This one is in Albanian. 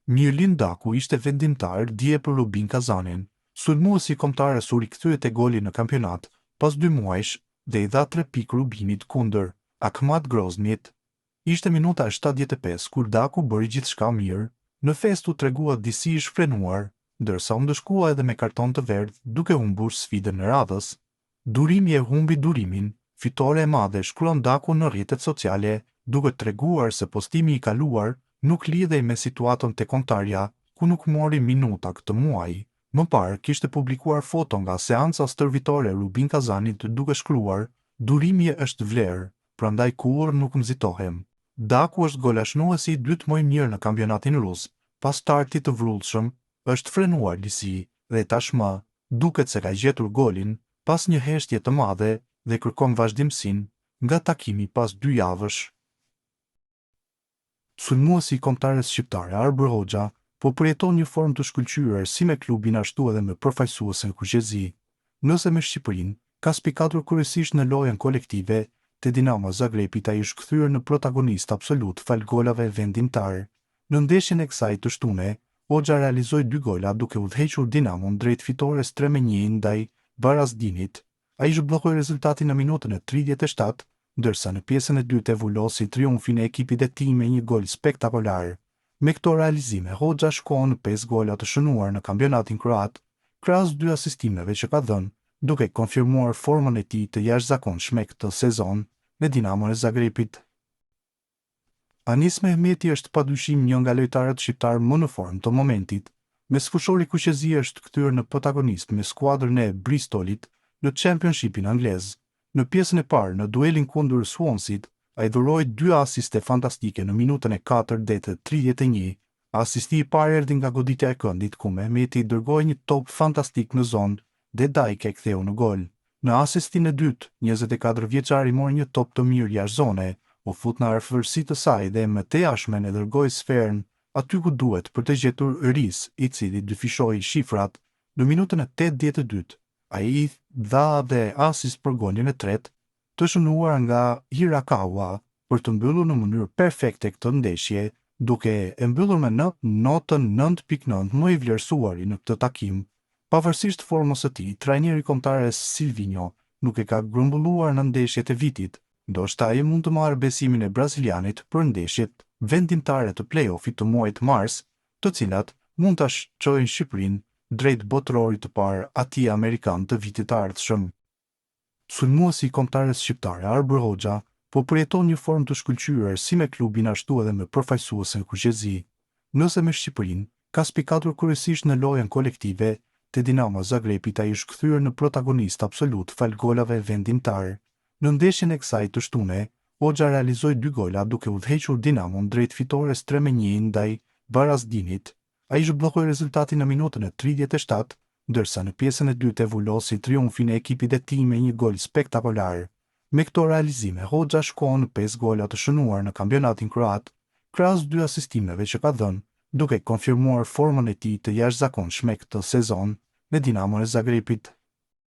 Mirlin Daku ishte vendimtar dje për Rubin Kazanin. Sulmuesi kombëtarës u rikthye te goli në kampionat pas 2 muajsh dhe i dha 3 pikë Rubinit kundër Akhmat Groznit. Ishte minuta 75 kur Daku bëri gjithçka mirë. Në fest u tregua disi i shfrenuar, ndërsa u ndëshkua edhe me karton të verdh duke humbur sfidën e radhës. Durimi e humbi durimin, fitore e madhe, shkruan Daku në rrjetet sociale, duke treguar se postimi i kaluar nuk lidhej me situatën te kontarja, ku nuk mori minuta këtë muaj. Më parë kishte publikuar foto nga seanca stërvitore Rubin Kazanit duke shkruar: "Durimi është vlerë, prandaj kurrë nuk nxitohem." Daku është golashnuesi i dytë më i mirë në kampionatin rus, pas startit të vrrullshëm, është frenuar disi dhe tashmë duket se ka gjetur golin pas një heshtje të madhe dhe kërkon vazhdimsinë nga takimi pas 2 javësh. Sulmuesi i kombëtarës shqiptare Arbër Hoxha po përjeton një formë të shkëlqyer si me klubin ashtu edhe me përfaqësuesen kuqezi. Nëse me Shqipërinë ka spikatur kryesisht në lojën kolektive, te Dinamo Zagrebit ai është kthyer në protagonist absolut fal golave vendimtar. Në ndeshjen e kësaj të shtune, Hoxha realizoi 2 gola duke udhëhequr Dinamon drejt fitores 3-1 ndaj Varazdinit. Ai zhbllokoi rezultatin në minutën e 37, ndërsa në pjesën e dytë vulosi triumfin e ekipit e tij me një gol spektakolar. Me këto realizime, Hoxha shkon në 5 gola të shënuar në kampionatin kroat, krahas 2 asistimeve që ka dhënë, duke konfirmuar formën e tij të jashtëzakonshme këtë sezon me Dinamon e Zagrebit. Anis Mehmeti është padyshim një nga lojtarët shqiptar më në formë të momentit. Me sfushori kuqezi është kthyer në protagonist me skuadrën e Bristolit në Championshipin anglez. Në pjesën e parë në duelin kundër Swansea, ai dhuroi 2 asiste fantastike në minutën e 4 dhe të 31. Asisti i parë erdhi nga goditja e këndit ku Mehmeti dërgoi një top fantastik në zonë dhe Dajk e ktheu në gol. Në asistin e dytë, 24 vjeçari mori një top të mirë jashtë zone, u fut në afërsi të saj dhe me të jashtmen e dërgoi sferën aty ku duhet për të gjetur Ris, i cili dyfishoi shifrat. Në minutën e 82, ai dha dhe asist për golin e tretë, të shënuar nga Hirakawa për të mbyllur në mënyrë perfekte këtë ndeshje, duke e mbyllur me notën 9.9 më i vlerësuari në këtë takim. Pavarësisht formës së tij, trajneri kombëtar Silvinho nuk e ka grumbulluar në ndeshjet e vitit. Ndoshta ai mund të marrë besimin e brazilianit për ndeshjet vendimtare të play-offit të muajit mars, të cilat mund ta çojnë Shqipërinë drejt botërorit të parë atij amerikan të vitit të ardhshëm. Sulmuesi i kombëtarës shqiptare Arbër Hoxha po përjeton një formë të shkëlqyer si me klubin ashtu edhe me përfaqësuesen kuqezi. Nëse me Shqipërinë ka spikatur kryesisht në lojën kolektive, te Dinamo Zagrebit ai është kthyer në protagonist absolut fal golave vendimtar. Në ndeshjen e kësaj të shtune, Hoxha realizoi 2 gola duke udhëhequr Dinamon drejt fitores 3-1 ndaj Varazdinit. Ai zhbllokoi rezultatin në minutën e 37, ndërsa në pjesën e dytë vulosi triumfin e ekipit e tij me një gol spektakolar. Me këto realizime, Hoxha shkon në 5 gola të shënuar në kampionatin kroat, krahas 2 asistimeve që ka dhënë, duke konfirmuar formën e tij të jashtëzakonshme këtë sezon me Dinamon e Zagrebit.